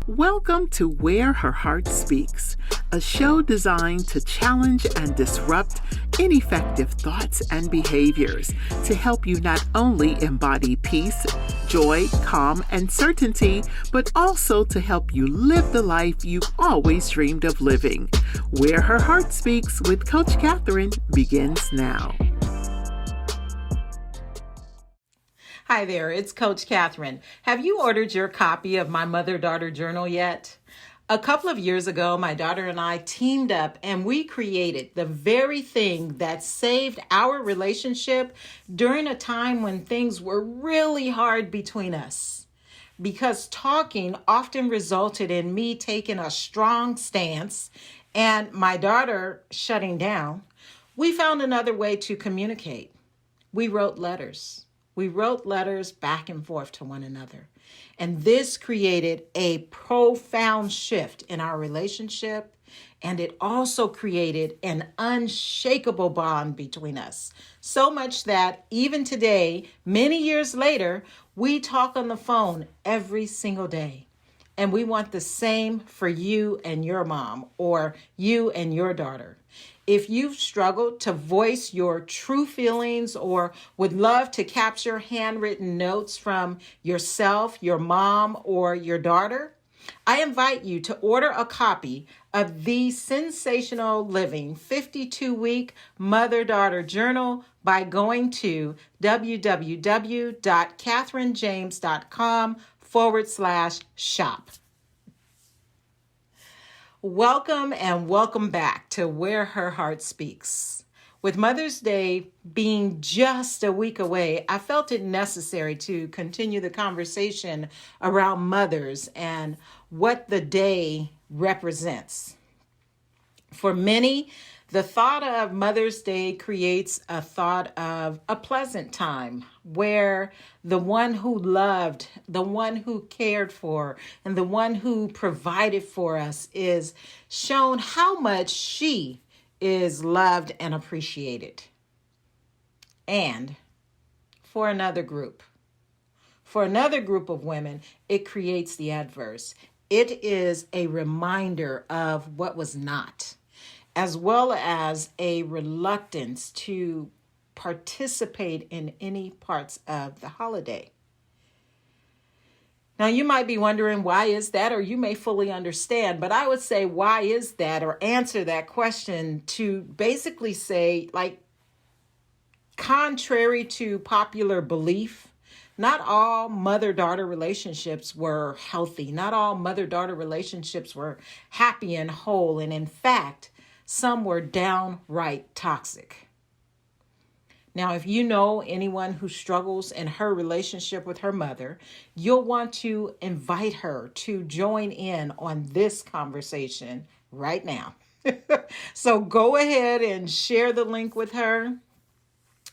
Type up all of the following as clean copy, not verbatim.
Welcome to Where Her Heart Speaks, a show designed to challenge and disrupt ineffective thoughts and behaviors to help you not only embody peace, joy, calm, and certainty, but also to help you live the life you've always dreamed of living. Where Her Heart Speaks with Coach Catherine begins now. Hi there, it's Coach Catherine. Have you ordered your copy of my Mother-Daughter Journal yet? A couple of years ago, my daughter and I teamed up and we created the very thing that saved our relationship during a time when things were really hard between us. Because talking often resulted in me taking a strong stance and my daughter shutting down, we found another way to communicate. We wrote letters. We wrote letters back and forth to one another. And this created a profound shift in our relationship. And it also created an unshakable bond between us. So much that even today, many years later, we talk on the phone every single day. And we want the same for you and your mom or you and your daughter. If you've struggled to voice your true feelings or would love to capture handwritten notes from yourself, your mom, or your daughter, I invite you to order a copy of the Sensational Living 52-Week Mother-Daughter Journal by going to www.catherinejames.com/shop. Welcome and welcome back to Where Her Heart Speaks. With Mother's Day being just a week away, I felt it necessary to continue the conversation around mothers and what the day represents. For many, the thought of Mother's Day creates a thought of a pleasant time where the one who loved, the one who cared for, and the one who provided for us is shown how much she is loved and appreciated. And for another group of women, it creates the adverse. It is a reminder of what was not, as well as a reluctance to participate in any parts of the holiday. Now, you might be wondering, why is that? Or you may fully understand, but I would say, why is that? Or answer that question to basically say, contrary to popular belief, not all mother-daughter relationships were healthy. Not all mother-daughter relationships were happy and whole. And in fact, some were downright toxic. Now, if you know anyone who struggles in her relationship with her mother, you'll want to invite her to join in on this conversation right now. So go ahead and share the link with her.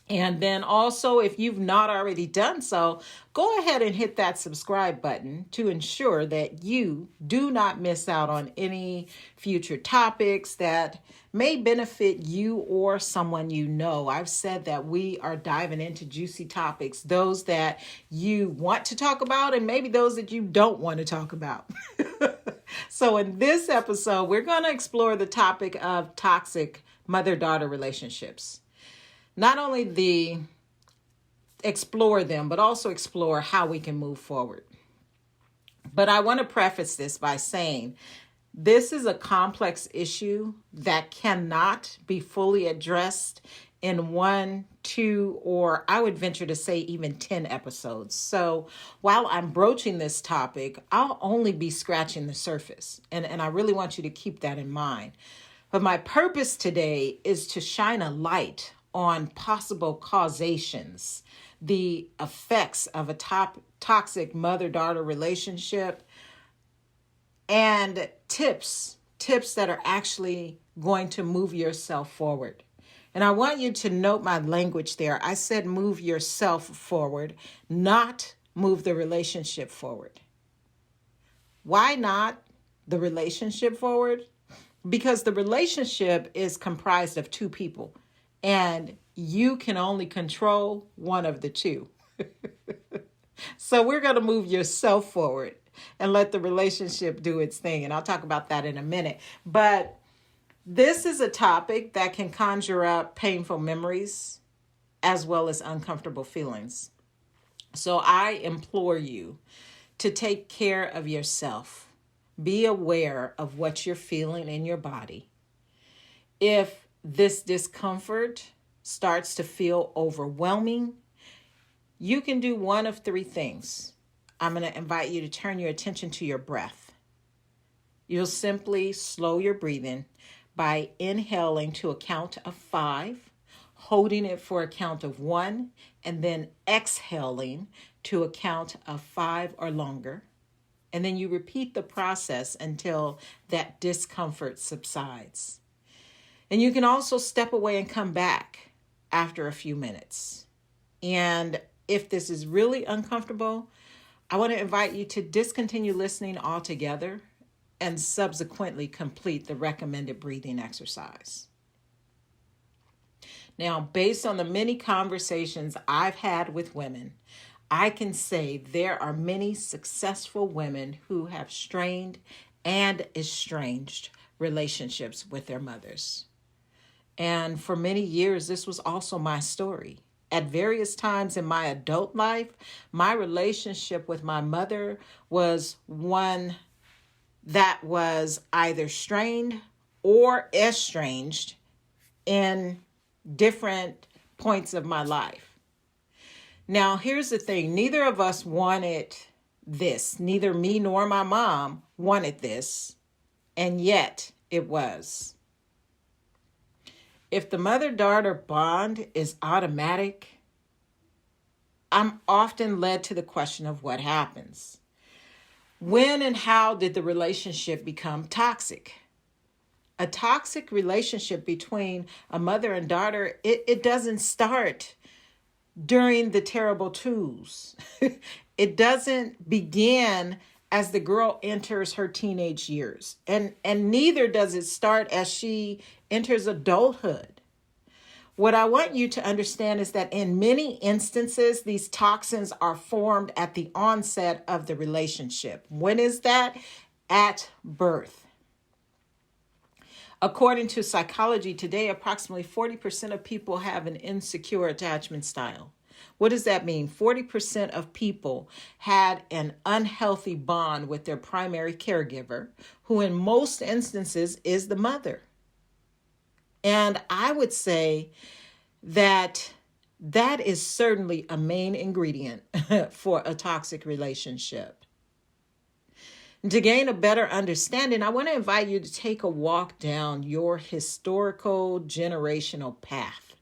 And then also, if you've not already done so, go ahead and hit that subscribe button to ensure that you do not miss out on any future topics that may benefit you or someone you know. I've said that we are diving into juicy topics, those that you want to talk about and maybe those that you don't want to talk about. So in this episode, we're going to explore the topic of toxic mother-daughter relationships. Not only explore them, but also explore how we can move forward. But I want to preface this by saying this is a complex issue that cannot be fully addressed in 1, 2, or I would venture to say even 10 episodes. So while I'm broaching this topic, I'll only be scratching the surface. And I really want you to keep that in mind. But my purpose today is to shine a light on possible causations, the effects of a toxic mother-daughter relationship, and tips that are actually going to move yourself forward. And I want you to note my language there. I said move yourself forward, not move the relationship forward. Why not the relationship forward? Because the relationship is comprised of two people. And you can only control one of the two. So we're going to move yourself forward. and let the relationship do its thing. And I'll talk about that in a minute. But this is a topic that can conjure up painful memories as well as uncomfortable feelings. So I implore you to take care of yourself. Be aware of what you're feeling in your body. If this discomfort starts to feel overwhelming, you can do one of three things. I'm going to invite you to turn your attention to your breath. You'll simply slow your breathing by inhaling to a count of 5, holding it for a count of 1, and then exhaling to a count of 5 or longer. And then you repeat the process until that discomfort subsides. And you can also step away and come back after a few minutes. And if this is really uncomfortable, I want to invite you to discontinue listening altogether and subsequently complete the recommended breathing exercise. Now, based on the many conversations I've had with women, I can say there are many successful women who have strained and estranged relationships with their mothers. And for many years, this was also my story. At various times in my adult life, my relationship with my mother was one that was either strained or estranged in different points of my life. Now, here's the thing. Neither of us wanted this. Neither me nor my mom wanted this. And yet it was. If the mother-daughter bond is automatic, I'm often led to the question of what happens. When and how did the relationship become toxic? A toxic relationship between a mother and daughter, it doesn't start during the terrible twos. It doesn't begin as the girl enters her teenage years. And neither does it start as she enters adulthood. What I want you to understand is that in many instances, these toxins are formed at the onset of the relationship. When is that? At birth. According to Psychology Today, approximately 40% of people have an insecure attachment style. What does that mean? 40% of people had an unhealthy bond with their primary caregiver, who in most instances is the mother. And I would say that that is certainly a main ingredient for a toxic relationship. To gain a better understanding, I want to invite you to take a walk down your historical generational path.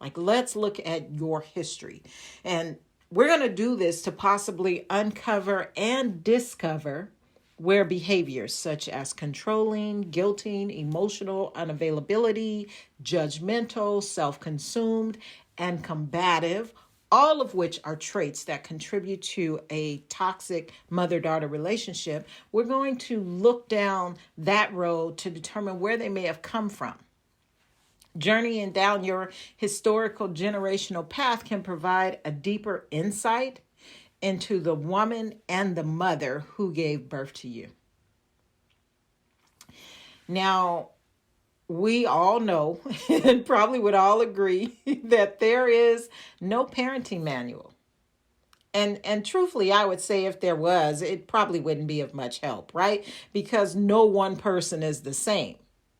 Like, let's look at your history. And we're going to do this to possibly uncover and discover where behaviors such as controlling, guilting, emotional unavailability, judgmental, self-consumed, and combative, all of which are traits that contribute to a toxic mother-daughter relationship. We're going to look down that road to determine where they may have come from. Journeying down your historical generational path can provide a deeper insight into the woman and the mother who gave birth to you. Now, we all know and probably would all agree that there is no parenting manual. And truthfully, I would say if there was, it probably wouldn't be of much help, right? Because no one person is the same.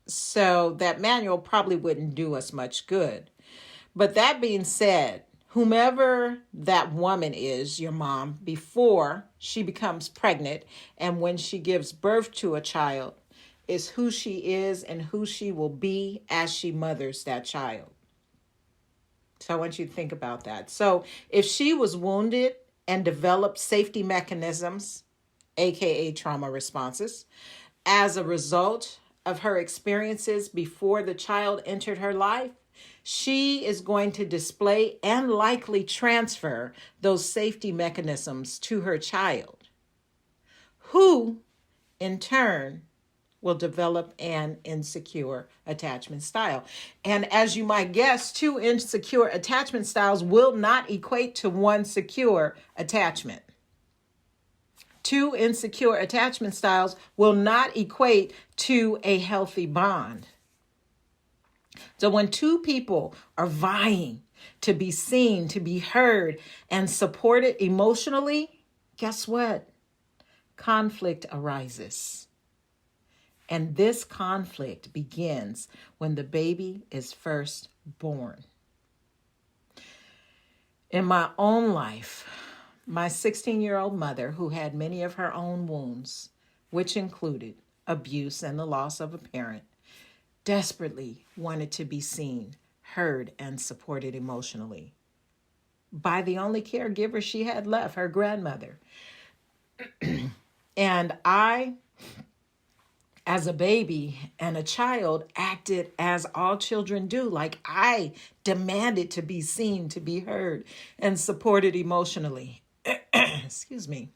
So that manual probably wouldn't do us much good. But that being said, whomever that woman is, your mom, before she becomes pregnant and when she gives birth to a child, is who she is and who she will be as she mothers that child. So I want you to think about that. So if she was wounded and developed safety mechanisms, aka trauma responses, as a result of her experiences before the child entered her life, she is going to display and likely transfer those safety mechanisms to her child, who in turn will develop an insecure attachment style. And as you might guess, 2 insecure attachment styles will not equate to 1 secure attachment. Two insecure attachment styles will not equate to a healthy bond. So when two people are vying to be seen, to be heard, and supported emotionally, guess what? Conflict arises. And this conflict begins when the baby is first born. In my own life, my 16-year-old mother, who had many of her own wounds, which included abuse and the loss of a parent, desperately wanted to be seen, heard, and supported emotionally by the only caregiver she had left, her grandmother. And I, as a baby and a child, acted as all children do. Like I demanded to be seen, to be heard, and supported emotionally. Excuse me.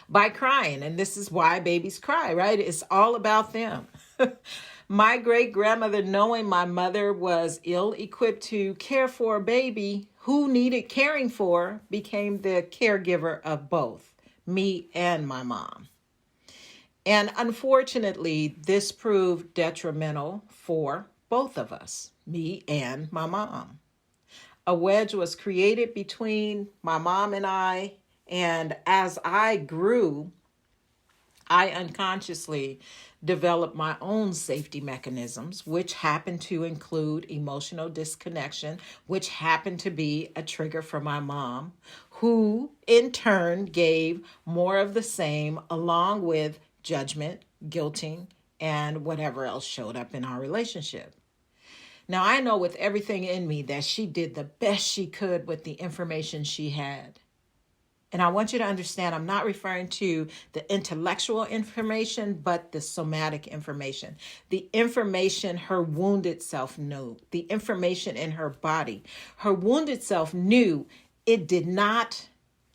By crying. And this is why babies cry, right? It's all about them. My great grandmother, knowing my mother was ill-equipped to care for a baby who needed caring for, became the caregiver of both me and my mom. And unfortunately, this proved detrimental for both of us, me and my mom. A wedge was created between my mom and I, and as I grew, I unconsciously developed my own safety mechanisms, which happened to include emotional disconnection, which happened to be a trigger for my mom, who in turn gave more of the same along with judgment, guilting, and whatever else showed up in our relationship. Now, I know with everything in me that she did the best she could with the information she had. And I want you to understand, I'm not referring to the intellectual information, but the somatic information. The information her wounded self knew, the information in her body. Her wounded self knew it did not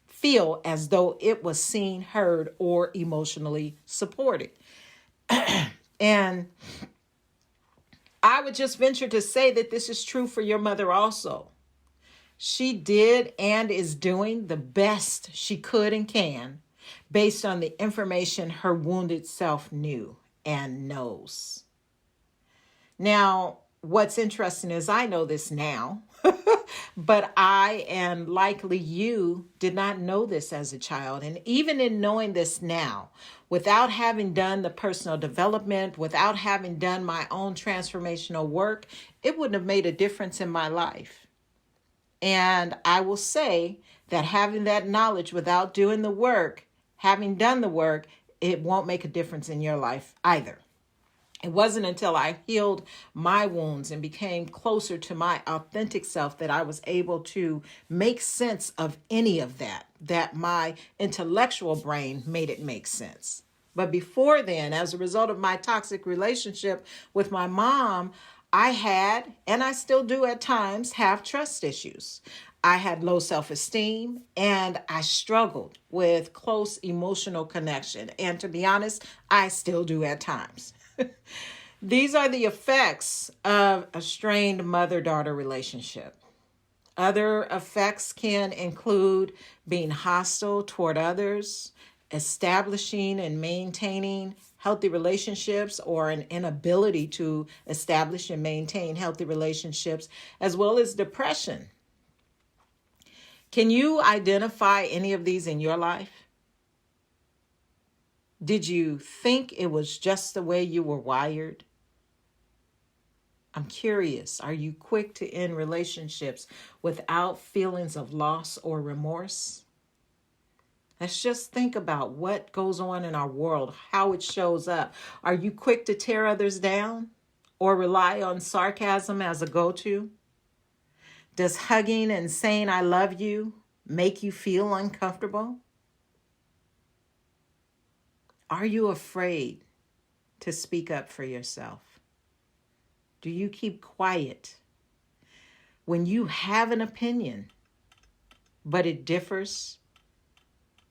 feel as though it was seen, heard, or emotionally supported. And I would just venture to say that this is true for your mother also. She did and is doing the best she could and can based on the information her wounded self knew and knows. Now, what's interesting is I know this now, but I and likely you did not know this as a child. And even in knowing this now, without having done the personal development, without having done my own transformational work, it wouldn't have made a difference in my life. And I will say that having that knowledge without doing the work, having done the work, it won't make a difference in your life either. It wasn't until I healed my wounds and became closer to my authentic self that I was able to make sense of any of that my intellectual brain made it make sense. But before then, as a result of my toxic relationship with my mom, I had, and I still do at times, have trust issues. I had low self-esteem and I struggled with close emotional connection. And to be honest, I still do at times. These are the effects of a strained mother-daughter relationship. Other effects can include being hostile toward others, establishing and maintaining healthy relationships, or an inability to establish and maintain healthy relationships, as well as depression. Can you identify any of these in your life? Did you think it was just the way you were wired? I'm curious, are you quick to end relationships without feelings of loss or remorse? Let's just think about what goes on in our world, how it shows up. Are you quick to tear others down or rely on sarcasm as a go-to? Does hugging and saying I love you make you feel uncomfortable? Are you afraid to speak up for yourself? Do you keep quiet when you have an opinion, but it differs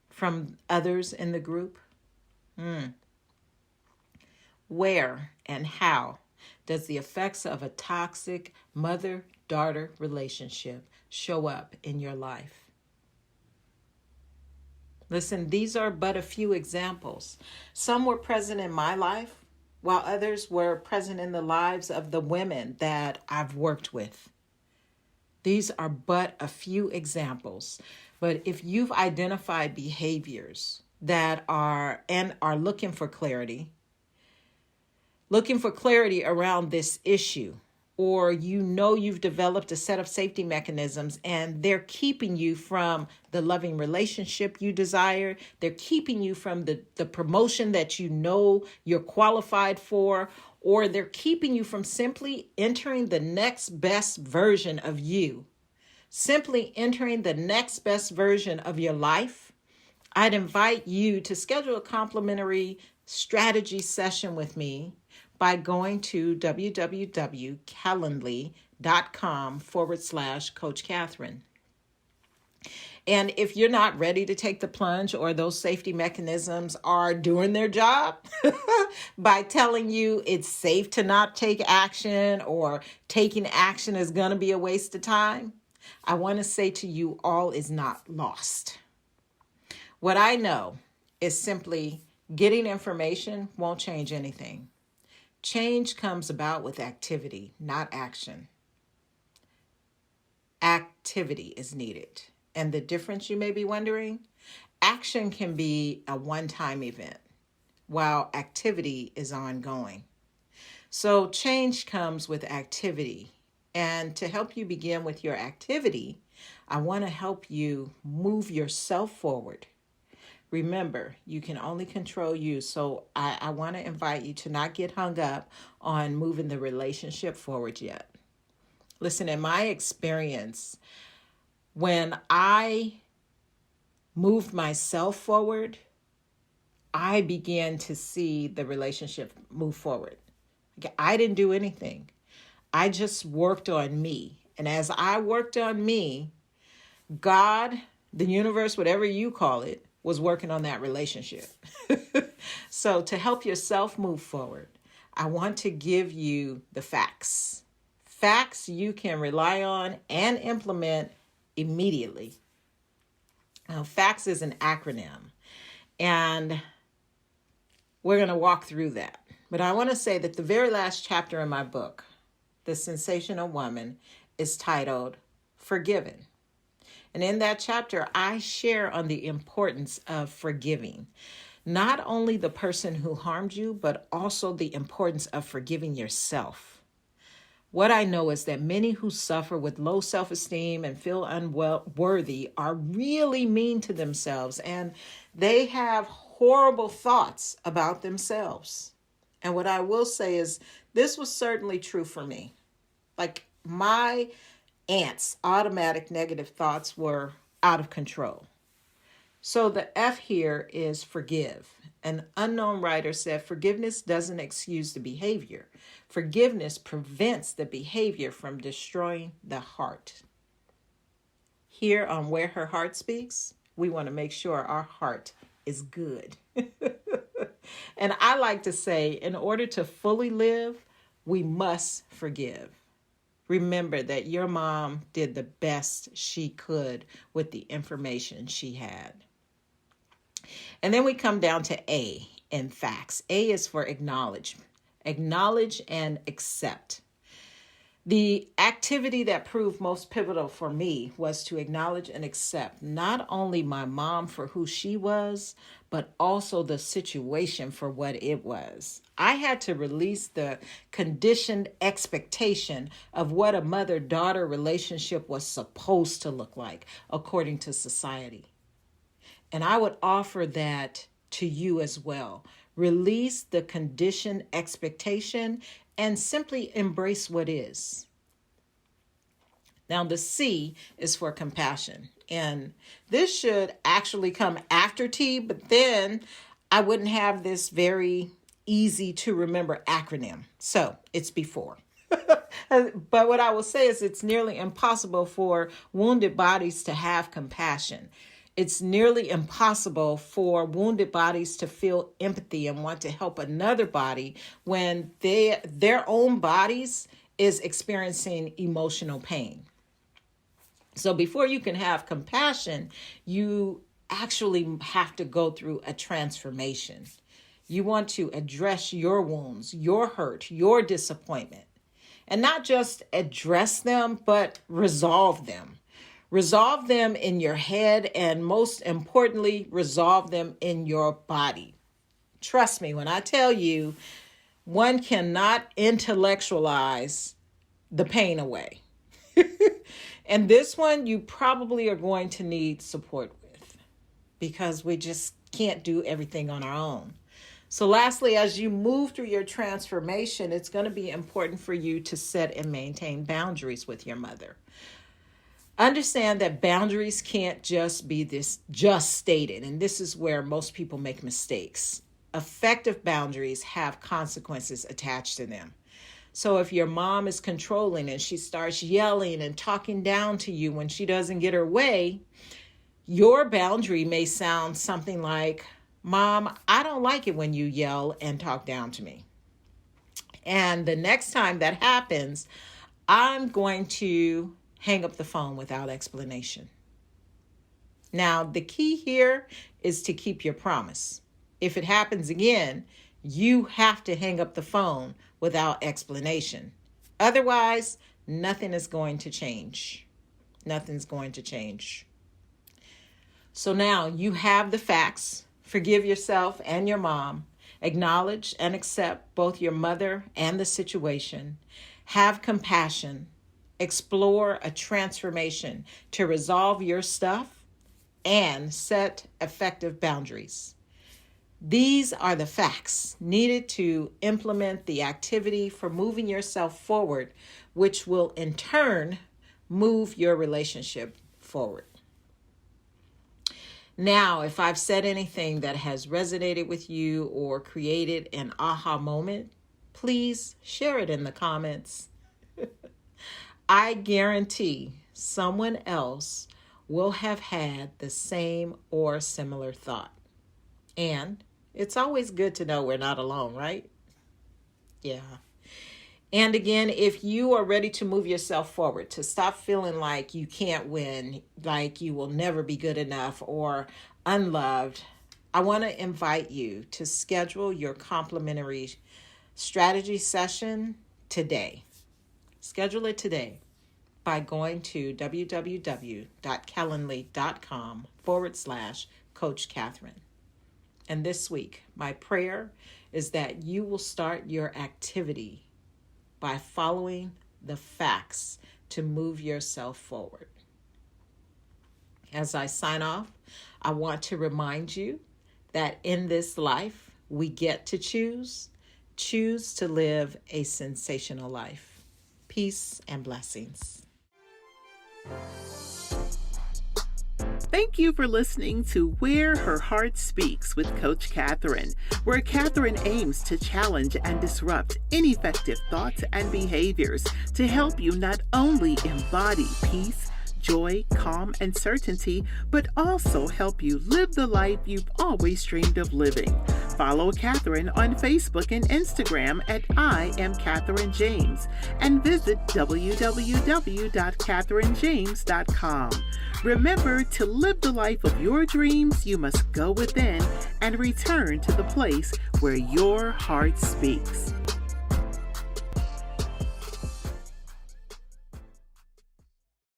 from others in the group? Where and how does the effects of a toxic mother-daughter relationship show up in your life? Listen, these are but a few examples. Some were present in my life, while others were present in the lives of the women that I've worked with. These are but a few examples. But if you've identified behaviors that are looking for clarity around this issue, or you've developed a set of safety mechanisms and they're keeping you from the loving relationship you desire, they're keeping you from the promotion that you know you're qualified for, or they're keeping you from simply entering the next best version of you, simply entering the next best version of your life, I'd invite you to schedule a complimentary strategy session with me by going to www.calendly.com/Coach Catherine. And if you're not ready to take the plunge, or those safety mechanisms are doing their job by telling you it's safe to not take action, or taking action is going to be a waste of time, I want to say to you, all is not lost. What I know is simply getting information won't change anything. Change comes about with activity, not action. Activity is needed. And the difference, you may be wondering, action can be a one-time event, while activity is ongoing. So change comes with activity. And to help you begin with your activity, I want to help you move yourself forward. Remember, you can only control you. So I want to invite you to not get hung up on moving the relationship forward yet. Listen, in my experience, when I moved myself forward, I began to see the relationship move forward. I didn't do anything. I just worked on me. And as I worked on me, God, the universe, whatever you call it, was working on that relationship. So to help yourself move forward, I want to give you the facts. Facts you can rely on and implement immediately. Now, FACTS is an acronym, and we're going to walk through that. But I want to say that the very last chapter in my book, The Sensational Woman, is titled Forgiven. And in that chapter, I share on the importance of forgiving, not only the person who harmed you, but also the importance of forgiving yourself. What I know is that many who suffer with low self-esteem and feel unworthy are really mean to themselves, and they have horrible thoughts about themselves. And what I will say is this was certainly true for me. Like, my aunt's automatic negative thoughts were out of control. So the F here is forgive. An unknown writer said forgiveness doesn't excuse the behavior. Forgiveness prevents the behavior from destroying the heart. Here on Where Her Heart Speaks, we want to make sure our heart is good. And I like to say, in order to fully live, we must forgive. Remember that your mom did the best she could with the information she had. And then we come down to A in FACTS. A is for acknowledge. Acknowledge and accept. The activity that proved most pivotal for me was to acknowledge and accept not only my mom for who she was, but also the situation for what it was. I had to release the conditioned expectation of what a mother-daughter relationship was supposed to look like according to society. And I would offer that to you as well. Release the conditioned expectation and simply embrace what is. Now, the C is for compassion. And this should actually come after T, but then I wouldn't have this very easy to remember acronym. So it's before. But what I will say is it's nearly impossible for wounded bodies to have compassion. It's nearly impossible for wounded bodies to feel empathy and want to help another body when their own bodies is experiencing emotional pain. So before you can have compassion, you actually have to go through a transformation. You want to address your wounds, your hurt, your disappointment, and not just address them, but resolve them. Resolve them in your head, and most importantly, resolve them in your body. Trust me when I tell you, one cannot intellectualize the pain away. And this one you probably are going to need support with, because we just can't do everything on our own. So lastly, as you move through your transformation, it's going to be important for you to set and maintain boundaries with your mother. Understand that boundaries can't just be this just stated, and this is where most people make mistakes. Effective boundaries have consequences attached to them. So if your mom is controlling and she starts yelling and talking down to you when she doesn't get her way, your boundary may sound something like, "Mom, I don't like it when you yell and talk down to me. And the next time that happens, I'm going to hang up the phone without explanation." Now, the key here is to keep your promise. If it happens again, you have to hang up the phone without explanation. Otherwise, nothing is going to change. Nothing's going to change. So now you have the facts. Forgive yourself and your mom. Acknowledge and accept both your mother and the situation. Have compassion. Explore a transformation to resolve your stuff and set effective boundaries. These are the facts needed to implement the activity for moving yourself forward, which will in turn move your relationship forward. Now, if I've said anything that has resonated with you or created an aha moment, please share it in the comments. I guarantee someone else will have had the same or similar thought. And it's always good to know we're not alone, right? Yeah. And again, if you are ready to move yourself forward, to stop feeling like you can't win, like you will never be good enough or unloved, I want to invite you to schedule your complimentary strategy session today. Schedule it today by going to www.calendly.com/Coach Catherine. And this week, my prayer is that you will start your activity by following the facts to move yourself forward. As I sign off, I want to remind you that in this life, we get to choose to live a sensational life. Peace and blessings. Thank you for listening to Where Her Heart Speaks with Coach Catherine, where Catherine aims to challenge and disrupt ineffective thoughts and behaviors to help you not only embody peace, joy, calm, and certainty, but also help you live the life you've always dreamed of living. Follow Catherine on Facebook and Instagram at I Am Catherine James, and visit www.catherinejames.com. Remember, to live the life of your dreams, you must go within and return to the place where your heart speaks.